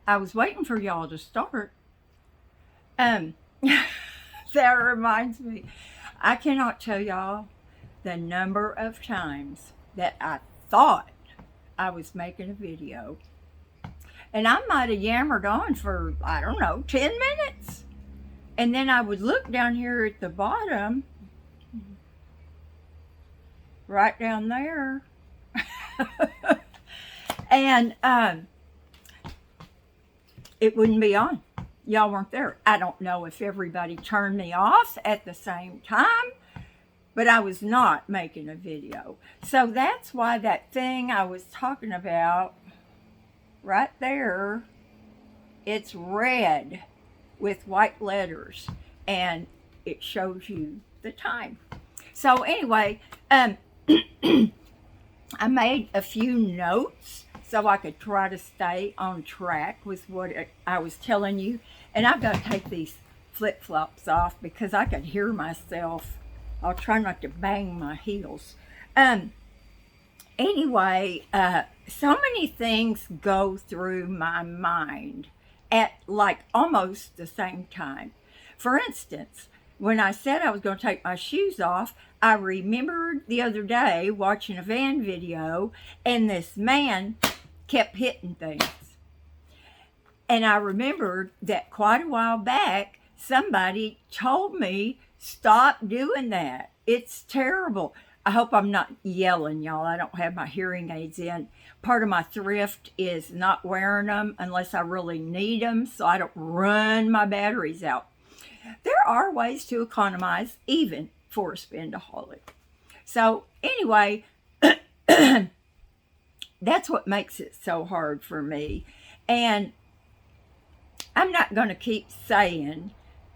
I was waiting for y'all to start. Um, that reminds me, I cannot tell y'all the number of times that I thought I was making a video. And I might have yammered on for, I don't know, 10 minutes. And then I would look down here at the bottom, right down there. And it wouldn't be on. Y'all weren't there. I don't know if everybody turned me off at the same time, but I was not making a video. So that's why that thing I was talking about right there, it's red with white letters, and it shows you the time. So anyway, I made a few notes so I could try to stay on track with what I was telling you. And I've got to take these flip-flops off because I could hear myself. I'll try not to bang my heels. Anyway, so many things go through my mind at like almost the same time. For instance, when I said I was going to take my shoes off, I remembered the other day watching a van video, and this man kept hitting things. And I remembered that quite a while back, somebody told me, stop doing that. It's terrible. I hope I'm not yelling, y'all. I don't have my hearing aids in. Part of my thrift is not wearing them unless I really need them, so I don't run my batteries out. There are ways to economize, even for a spendaholic. So anyway, that's what makes it so hard for me. And I'm not going to keep saying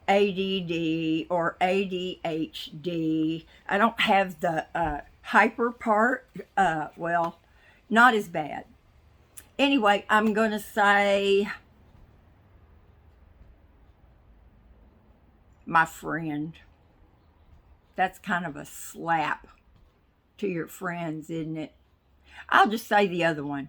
ADD or ADHD. I don't have the hyper part. Well, not as bad. Anyway, I'm going to say my friend. That's kind of a slap to your friends, isn't it? I'll just say the other one.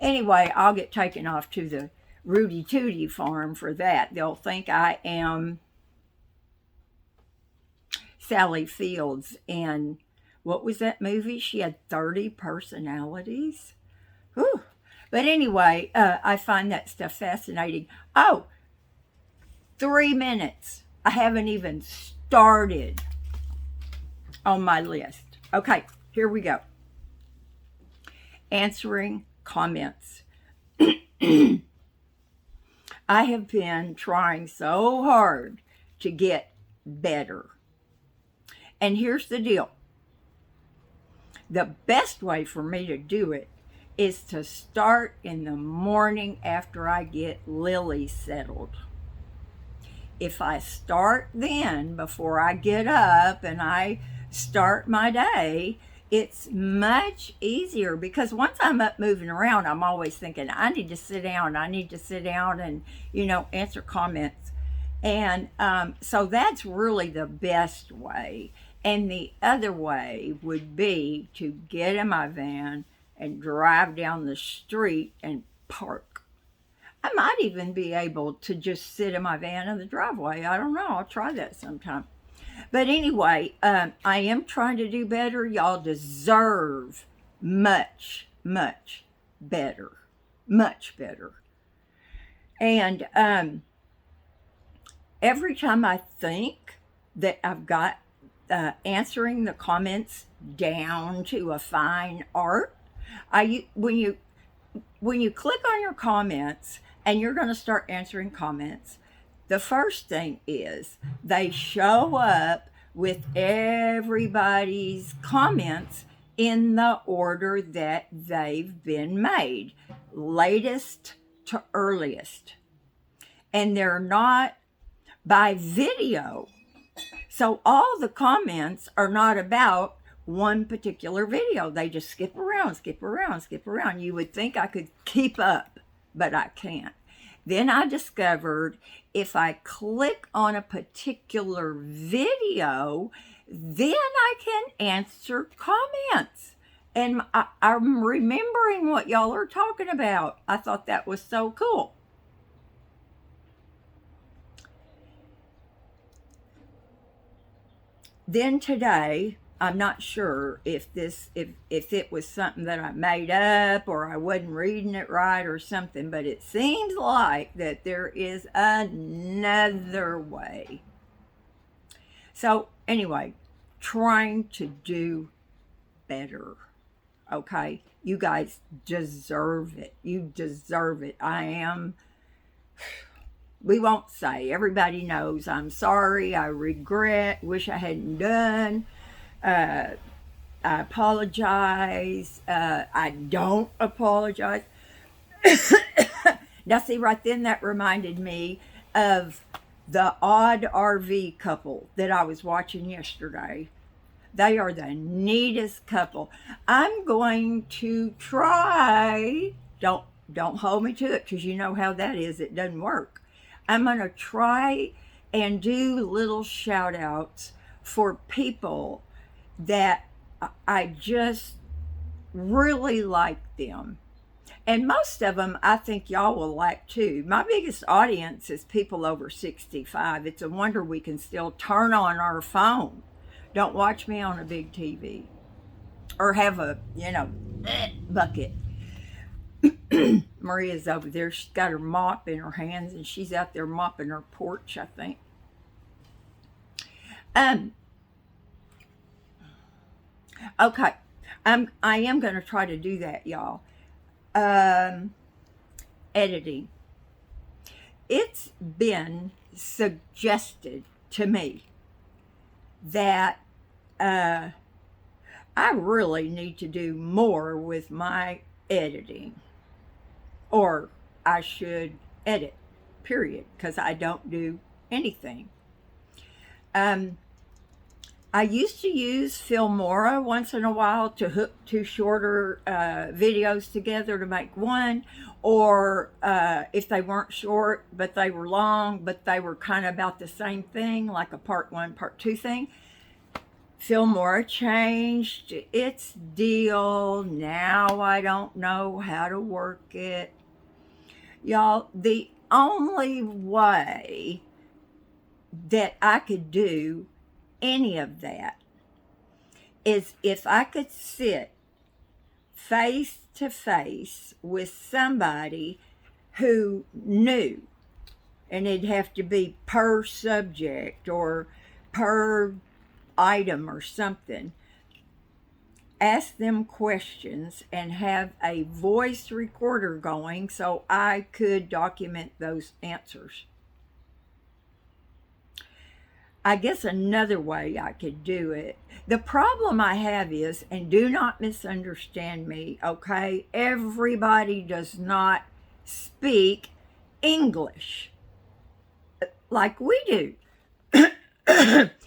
Anyway, I'll get taken off to the Rudy Tooty farm for that. They'll think I am Sally Fields in, what was that movie? She had 30 personalities. Whew. But anyway, I find that stuff fascinating. Oh, 3 minutes. I haven't even started on my list. Okay, here we go. Answering comments. I have been trying so hard to get better. And here's the deal. The best way for me to do it is to start in the morning after I get Lily settled. If I start then, before I get up and I start my day, it's much easier, because once I'm up moving around, I'm always thinking, I need to sit down and, answer comments. And so that's really the best way. And the other way would be to get in my van and drive down the street and park. I might even be able to just sit in my van in the driveway. I don't know. I'll try that sometime. But anyway, I am trying to do better. Y'all deserve much, much better. Much better. And every time I think that I've got answering the comments down to a fine art, when you click on your comments and you're going to start answering comments, the first thing is they show up with everybody's comments in the order that they've been made, latest to earliest. And they're not by video. So all the comments are not about one particular video. They just skip around. You would think I could keep up, but I can't. Then I discovered if I click on a particular video, then I can answer comments. And I'm remembering what y'all are talking about. I thought that was so cool. then today, I'm not sure if it was something that I made up or I wasn't reading it right or something, but it seems like that there is another way. So anyway, trying to do better. Okay, you guys deserve it. You deserve it. We won't say. Everybody knows I'm sorry. I regret. Wish I hadn't done. I apologize. I don't apologize. Now, see, right then that reminded me of the odd RV couple that I was watching yesterday. They are the neatest couple. I'm going to try. Don't hold me to it, because you know how that is. It doesn't work. I'm going to try and do little shout outs for people that I just really like them. And most of them I think y'all will like too. My biggest audience is people over 65. It's a wonder we can still turn on our phone. Don't watch me on a big TV or have a, bucket. Maria's over there. She's got her mop in her hands and she's out there mopping her porch, I think. Okay. I am going to try to do that, y'all. Editing. It's been suggested to me that I really need to do more with my editing, or I should edit, period, because I don't do anything. I used to use Filmora once in a while to hook two shorter videos together to make one, or if they weren't short but they were long but they were kind of about the same thing, like a part one, part two thing. Filmora changed its deal. Now I don't know how to work it. Y'all, the only way that I could do any of that is if I could sit face to face with somebody who knew, and it'd have to be per subject or per item or something. Ask them questions and have a voice recorder going so I could document those answers. I guess another way I could do it. The problem I have is, and do not misunderstand me, okay? Everybody does not speak English like we do.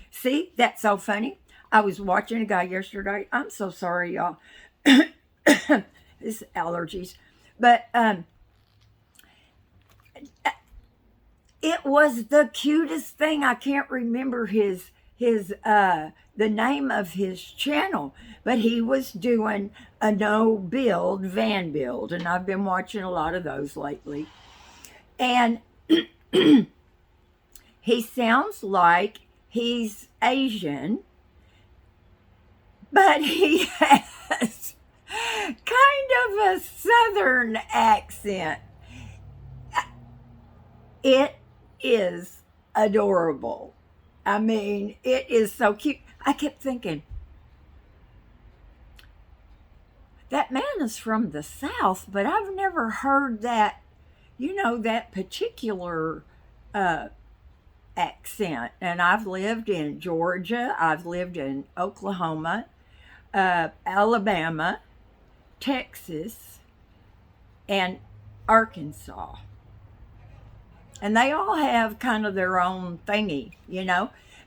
See, that's so funny. I was watching a guy yesterday. I'm so sorry, y'all. It's allergies. But it was the cutest thing. I can't remember the name of his channel, but he was doing a no build van build, and I've been watching a lot of those lately. And he sounds like he's Asian, but he has kind of a southern accent. It is adorable. I mean, it is so cute. I kept thinking, that man is from the South, but I've never heard that, that particular accent. And I've lived in Georgia, I've lived in Oklahoma, Alabama, Texas, and Arkansas. And they all have kind of their own thingy,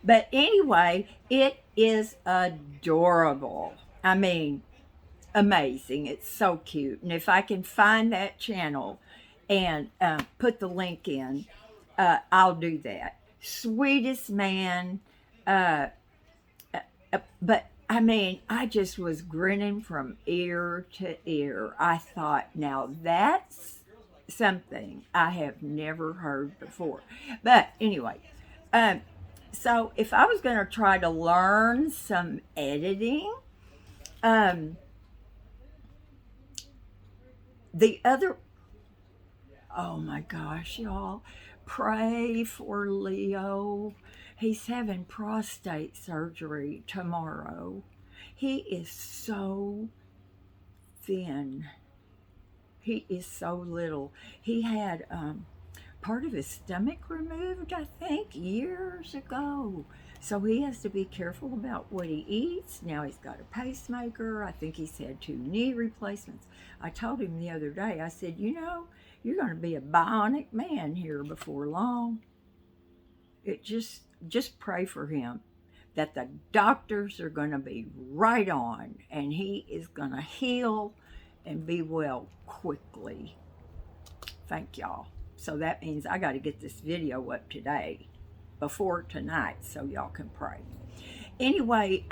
But anyway, it is adorable. I mean, amazing. It's so cute. And if I can find that channel and put the link in, I'll do that. Sweetest man. But I mean, I just was grinning from ear to ear. I thought, now that's something I have never heard before. But anyway, So if I was going to try to learn some editing, um, the other, oh my gosh, y'all, pray for Leo. He's having prostate surgery tomorrow. He is so thin. He is so little. He had part of his stomach removed, I think, years ago. So he has to be careful about what he eats. Now he's got a pacemaker. I think he's had 2 knee replacements. I told him the other day, I said, you know, you're going to be a bionic man here before long. It just pray for him that the doctors are going to be right on and he is going to heal and be well quickly. Thank y'all. So that means I got to get this video up today before tonight so y'all can pray. Anyway,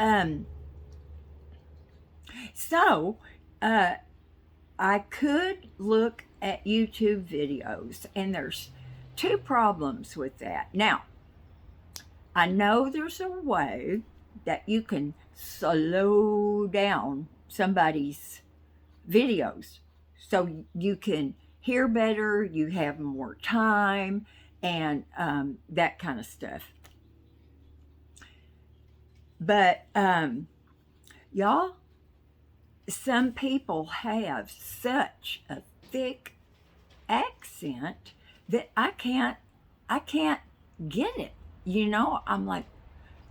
so I could look at YouTube videos, and there's 2 problems with that. Now, I know there's a way that you can slow down somebody's videos so you can hear better, you have more time, and that kind of stuff. But y'all, some people have such a thick accent that I can't get it. You know, I'm like,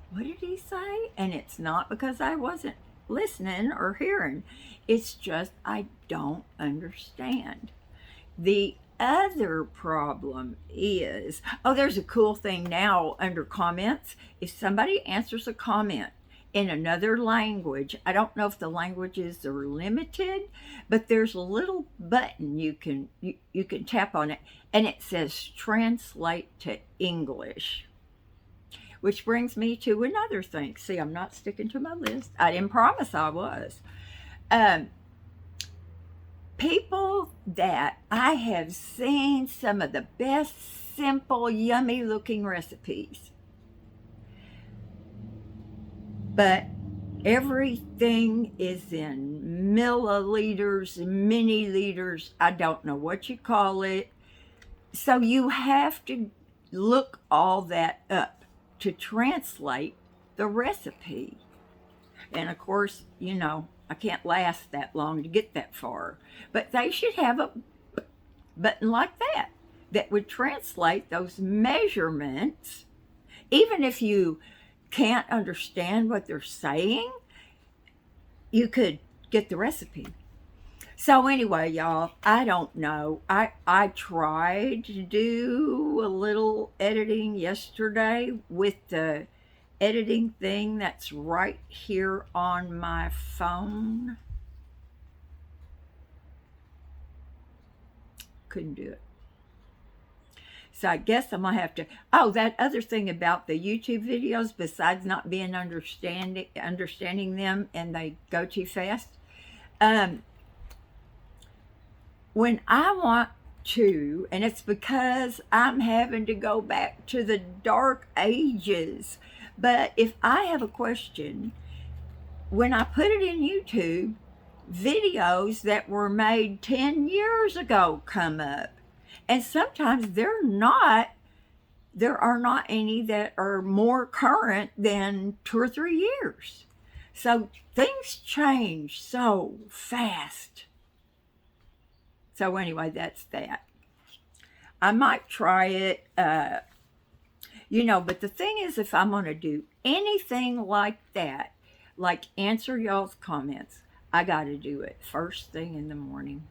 what did he say? And it's not because I wasn't listening or hearing. It's just I don't understand. The other problem is, oh, there's a cool thing now under comments. If somebody answers a comment in another language, I don't know if the languages are limited, but there's a little button you can tap on it, and it says translate to English. Which brings me to another thing. See, I'm not sticking to my list. I didn't promise I was. People that I have seen some of the best, simple, yummy looking recipes. But everything is in milliliters, mini liters. I don't know what you call it. So you have to look all that up to translate the recipe. And of course, you know, I can't last that long to get that far. But they should have a button like that would translate those measurements. Even if you can't understand what they're saying, you could get the recipe. So anyway, y'all, I don't know. I tried to do a little editing yesterday with the editing thing that's right here on my phone. Couldn't do it. So I guess I'm gonna have to, oh, that other thing about the YouTube videos, besides not being understanding them and they go too fast, when I want to, and it's because I'm having to go back to the dark ages, but if I have a question, when I put it in YouTube, videos that were made 10 years ago come up. And sometimes there are not any that are more current than 2 or 3 years. So things change so fast. So anyway, that's that. I might try it, you know, but the thing is, if I'm going to do anything like that, like answer y'all's comments, I got to do it first thing in the morning.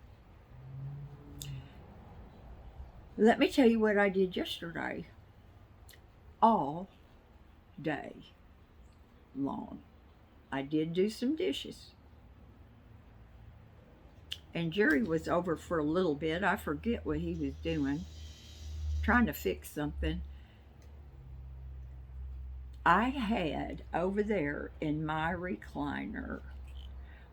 Let me tell you what I did yesterday. All day long. I did do some dishes. And Jerry was over for a little bit. I forget what he was doing. Trying to fix something. I had over there in my recliner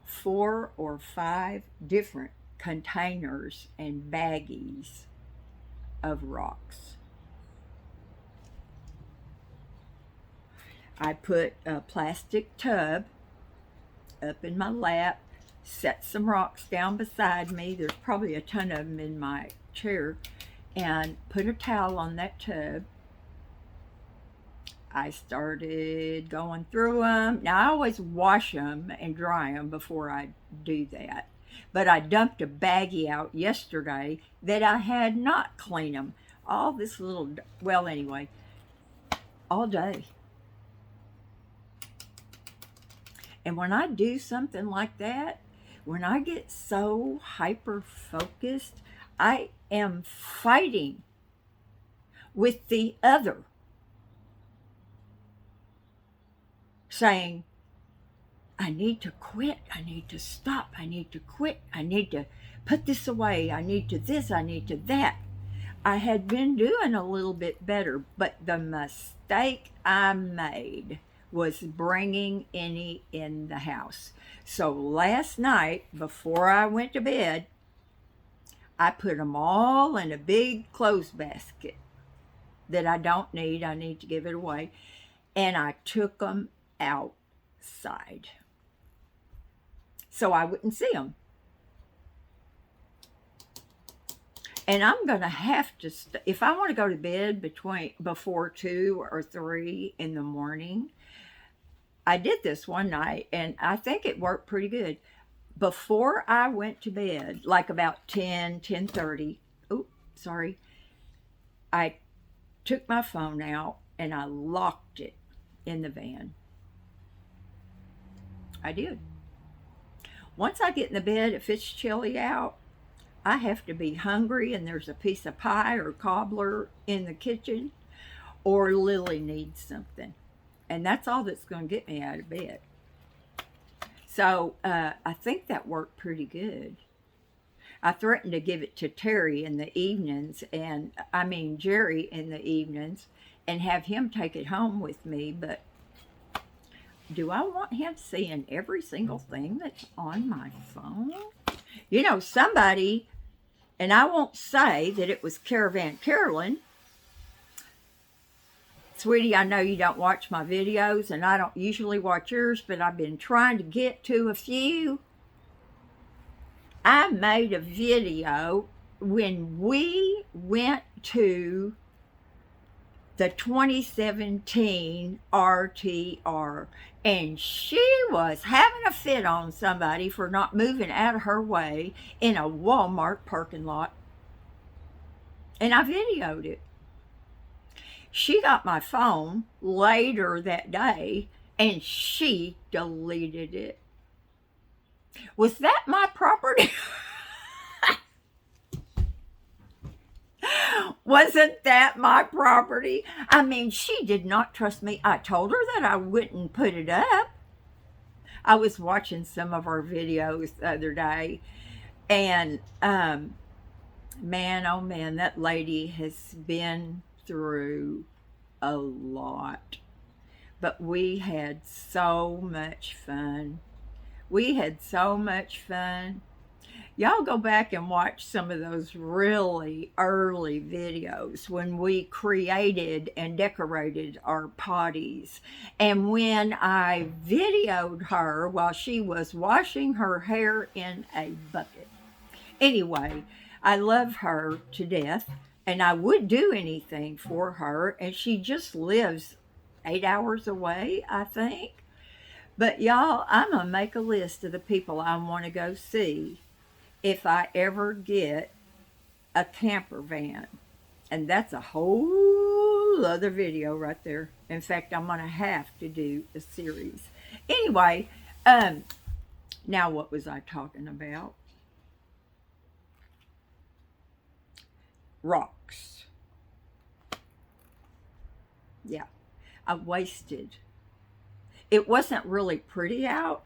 4 or 5 different containers and baggies of rocks. I put a plastic tub up in my lap, set some rocks down beside me. There's probably a ton of them in my chair. And put a towel on that tub. I started going through them. Now, I always wash them and dry them before I do that. But I dumped a baggie out yesterday that I had not cleaned them. All this little, well, anyway, all day. And when I do something like that, when I get so hyper focused, I am fighting with the other, saying, I need to quit, I need to stop, I need to quit, I need to put this away, I need to this, I need to that. I had been doing a little bit better, but the mistake I made was bringing any in the house. So last night, before I went to bed, I put them all in a big clothes basket that I don't need. I need to give it away. And I took them outside so I wouldn't see them. And I'm going to have to, if I want to go to bed before 2 or 3 in the morning, I did this one night and I think it worked pretty good. Before I went to bed, like about 10:30, I took my phone out and I locked it in the van. I did. Once I get in the bed, if it's chilly out, I have to be hungry and there's a piece of pie or cobbler in the kitchen, or Lily needs something. And that's all that's going to get me out of bed. So I think that worked pretty good. I threatened to give it to Terry in the evenings, Jerry in the evenings, and have him take it home with me, but do I want him seeing every single thing that's on my phone? You know, somebody, and I won't say that it was Caravan Carolyn. Sweetie, I know you don't watch my videos, and I don't usually watch yours, but I've been trying to get to a few. I made a video when we went to the 2017 RTR, and she was having a fit on somebody for not moving out of her way in a Walmart parking lot. And I videoed it. She got my phone later that day and she deleted it. Was that my property? Wasn't that my property? I mean, she did not trust me. I told her that I wouldn't put it up. I was watching some of our videos the other day, and man, oh man, that lady has been through a lot. But we had so much fun. We had so much fun. Y'all go back and watch some of those really early videos when we created and decorated our potties. And when I videoed her while she was washing her hair in a bucket. Anyway, I love her to death and I would do anything for her. And she just lives 8 hours away, I think. But y'all, I'm going to make a list of the people I want to go see if I ever get a camper van. And that's a whole other video right there. In fact, I'm going to have to do a series. Anyway, now what was I talking about? Rocks. Yeah, I wasted. It wasn't really pretty out,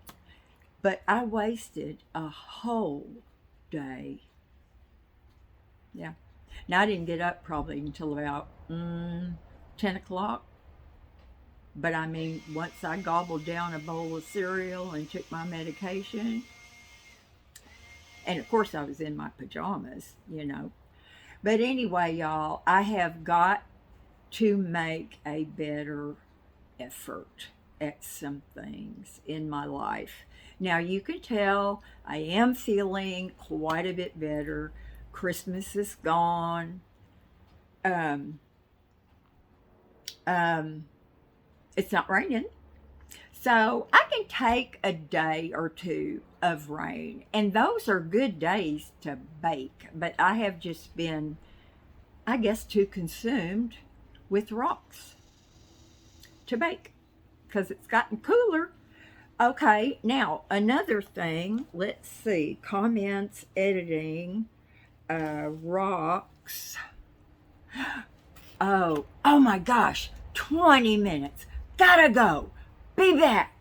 but I wasted a whole day. Yeah. Now, I didn't get up probably until about 10 o'clock. But I mean, once I gobbled down a bowl of cereal and took my medication, and of course I was in my pajamas, you know. But anyway, y'all, I have got to make a better effort at some things in my life. Now you can tell I am feeling quite a bit better. Christmas is gone. Um, um, it's not raining. So I can take a day or two of rain, and those are good days to bake. But I have just been, I guess, too consumed with rocks to bake because it's gotten cooler. Okay, now another thing. Let's see. Comments, editing, rocks. Oh my gosh. 20 minutes. Gotta go. Be back.